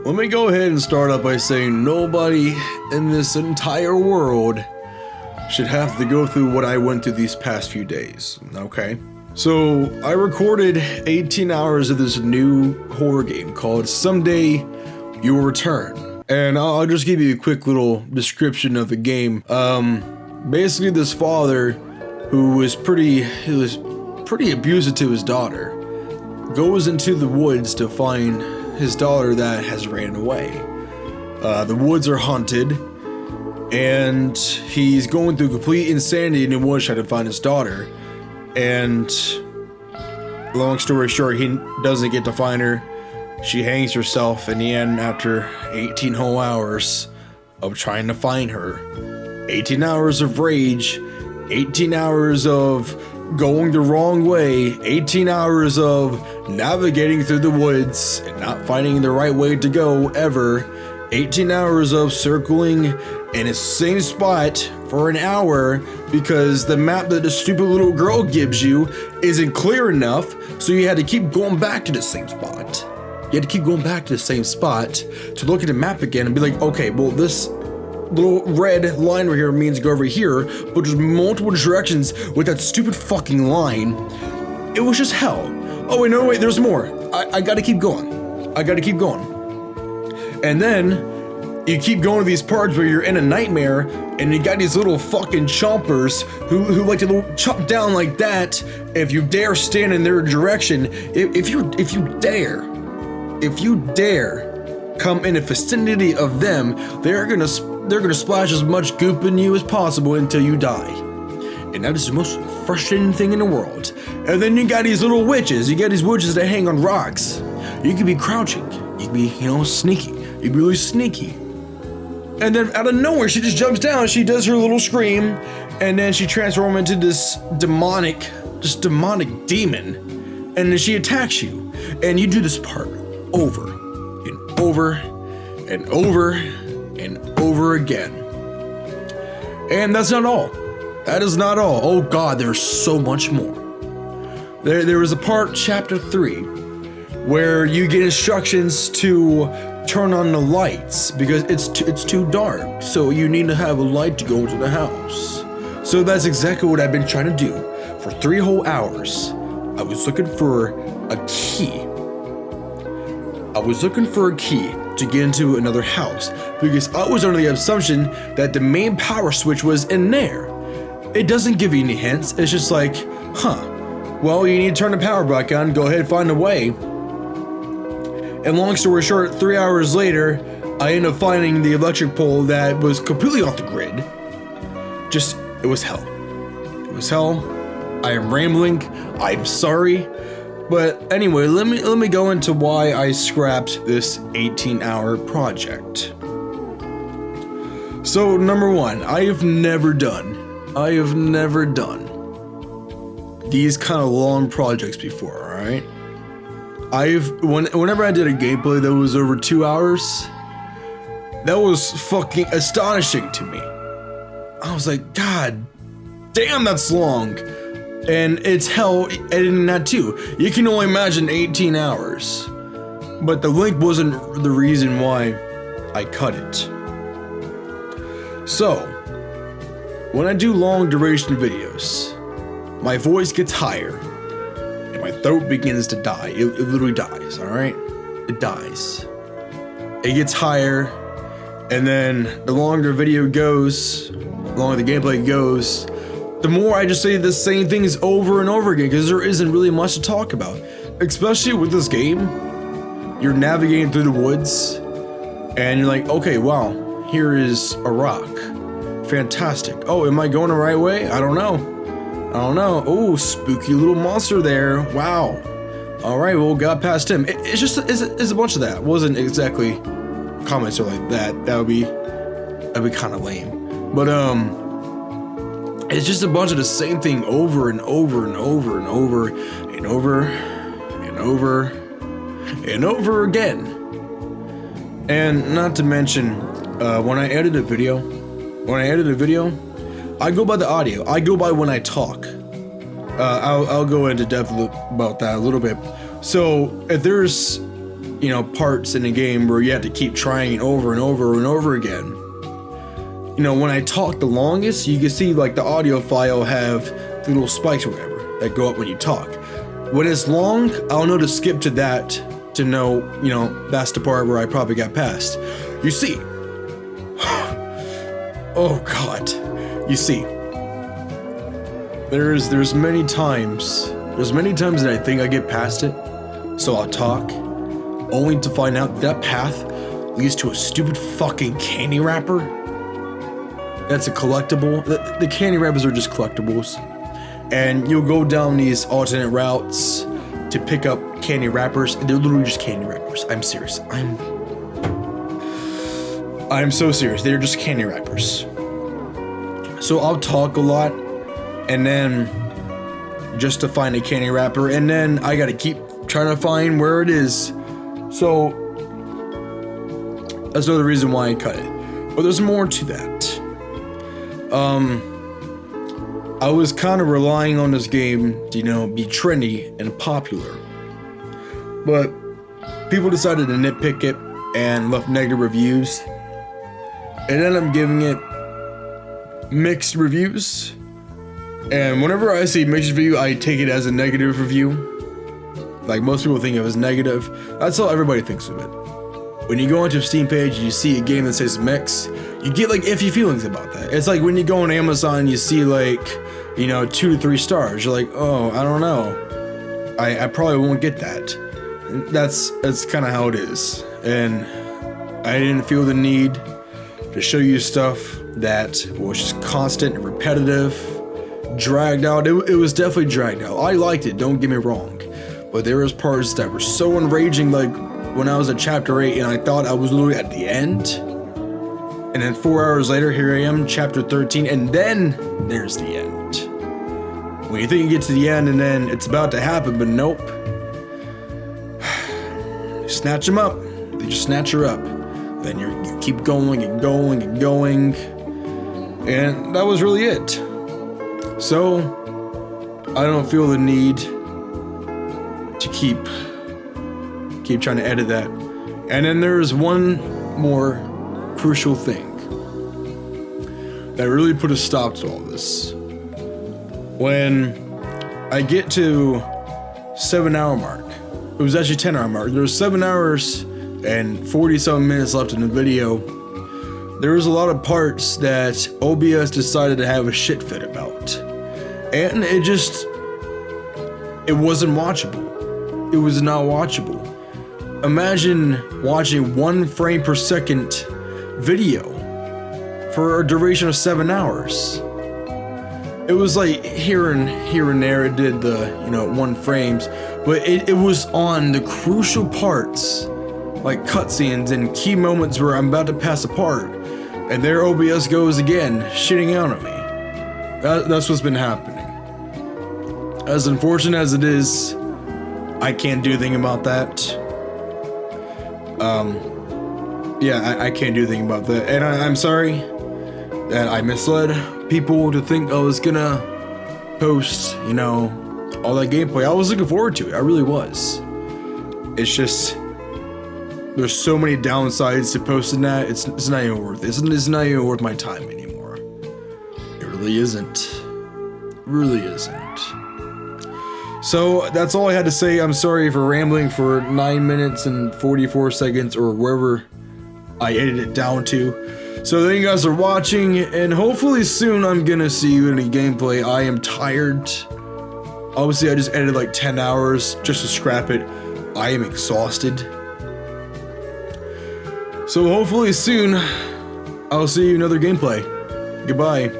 Let me go ahead and start up by saying nobody in this entire world should have to go through what I went through these past few days, okay? So, I recorded 18 hours of this new horror game called Someday You Will Return. And I'll just give you a quick little description of the game. Basically this father, who was pretty abusive to his daughter, goes into the woods to find his daughter that has ran away. The woods are haunted, and he's going through complete insanity in the woods trying to find his daughter. And long story short, he doesn't get to find her. She hangs herself in the end after 18 whole hours of trying to find her. 18 hours of rage, 18 hours of going the wrong way, 18 hours of navigating through the woods and not finding the right way to go ever, 18 hours of circling in the same spot for an hour because the map that the stupid little girl gives you isn't clear enough, so you had to keep going back to the same spot. You had to keep going back to the same spot to look at the map again and be like, okay, well, this little red line right here means go over here, but there's multiple directions with that stupid fucking line. It was just hell. Oh wait, no, wait, there's more. I gotta keep going. I gotta keep going. And then you keep going to these parts where you're in a nightmare and you got these little fucking chompers who like to chomp down like that if you dare stand in their direction. If you dare come in the vicinity of them, they're gonna splash as much goop in you as possible until you die. And that is the most frustrating thing in the world. And then you got these little witches. You got these witches that hang on rocks. You could be crouching. You could be, sneaky. You'd be really sneaky. And then out of nowhere, she just jumps down. She does her little scream, and then she transforms into this demonic demon. And then she attacks you. And you do this part over and over and over and over again. And that's not all. That is not all. Oh God, there's so much more. There was a part, chapter 3, where you get instructions to turn on the lights because it's too dark. So you need to have a light to go into the house. So that's exactly what I've been trying to do for 3 whole hours. I was looking for a key. To get into another house because I was under the assumption that the main power switch was in there. It doesn't give you any hints. It's just like, well, you need to turn the power back on, go ahead and find a way. And long story short, 3 hours later, I ended up finding the electric pole that was completely off the grid. It was hell. It was hell. I am rambling. I'm sorry. But anyway, let me go into why I scrapped this 18-hour project. So number 1, I have never done these kind of long projects before, alright? Whenever I did a gameplay that was over 2 hours, that was fucking astonishing to me. I was like, God damn, that's long. And it's hell editing that too. You can only imagine 18 hours. But the link wasn't the reason why I cut it. So, when I do long duration videos, my voice gets higher and my throat begins to die. It literally dies, alright? It dies. It gets higher, and then the longer video goes, the longer the gameplay goes, the more I just say the same things over and over again because there isn't really much to talk about. Especially with this game, you're navigating through the woods and you're like, okay, wow, here is a rock. Fantastic. Oh, am I going the right way? I don't know. Oh, spooky little monster there. Wow. All right, well, got past him. It's a bunch of that. It wasn't exactly comments or like that. That'd be kind of lame. But it's just a bunch of the same thing over and over and over and over and over and over and over again. And not to mention, when I edit a video, I go by the audio. I go by when I talk. I'll go into depth about that a little bit. So if there's parts in a game where you have to keep trying over and over and over again. When I talk the longest, you can see like the audio file have the little spikes or whatever that go up when you talk. When it's long, I'll know to skip to that to know, that's the part where I probably got past. You see, oh God, you see, there's many times that I think I get past it, so I'll talk, only to find out that path leads to a stupid fucking candy wrapper. That's a collectible. The candy wrappers are just collectibles, and you'll go down these alternate routes to pick up candy wrappers. They're literally just candy wrappers. I'm serious. I'm so serious. They're just candy wrappers. So I'll talk a lot, and then just to find a candy wrapper, and then I gotta keep trying to find where it is. So that's another reason why I cut it. But there's more to that. I was kind of relying on this game to, be trendy and popular. But people decided to nitpick it and left negative reviews. And then I'm giving it mixed reviews. And whenever I see mixed review, I take it as a negative review. Like most people think it was negative. That's how everybody thinks of it. When you go onto a Steam page, you see a game that says mix, you get like iffy feelings about that. It's like when you go on Amazon, you see like, 2 to 3 stars. You're like, oh, I don't know. I probably won't get that. That's kind of how it is. And I didn't feel the need to show you stuff that was just constant and repetitive, dragged out. It was definitely dragged out. I liked it, don't get me wrong. But there was parts that were so enraging, like when I was at chapter 8 and I thought I was literally at the end. And then 4 hours later, here I am, chapter 13, and then there's the end. When you think you get to the end and then it's about to happen, but nope. You snatch them up. They just snatch her up. Then you keep going and going and going. And that was really it. So, I don't feel the need to keep trying to edit that. And then there's one more crucial thing that really put a stop to all this. When I get to 7-hour mark, it was actually 10-hour mark. There was 7 hours and 40-something minutes left in the video. There was a lot of parts that OBS decided to have a shit fit about. And it wasn't watchable. It was not watchable. Imagine watching 1 frame per second video for a duration of 7 hours. It was like here and there it did the 1 frames, but it was on the crucial parts, like cutscenes and key moments where I'm about to pass a part, and there OBS goes again, shitting out on me. That's what's been happening. As unfortunate as it is, I can't do anything about that. I can't do anything about that, and I'm sorry that I misled people to think I was gonna post, all that gameplay. I was looking forward to it. I really was. It's just there's so many downsides to posting that. It's not even worth it. It's not even worth my time anymore. It really isn't. It really isn't. So that's all I had to say. I'm sorry for rambling for 9 minutes and 44 seconds or wherever I edited it down to. So thank you guys for watching, and hopefully soon I'm gonna see you in a gameplay. I am tired. Obviously I just edited like 10 hours just to scrap it. I am exhausted. So hopefully soon I'll see you in another gameplay. Goodbye.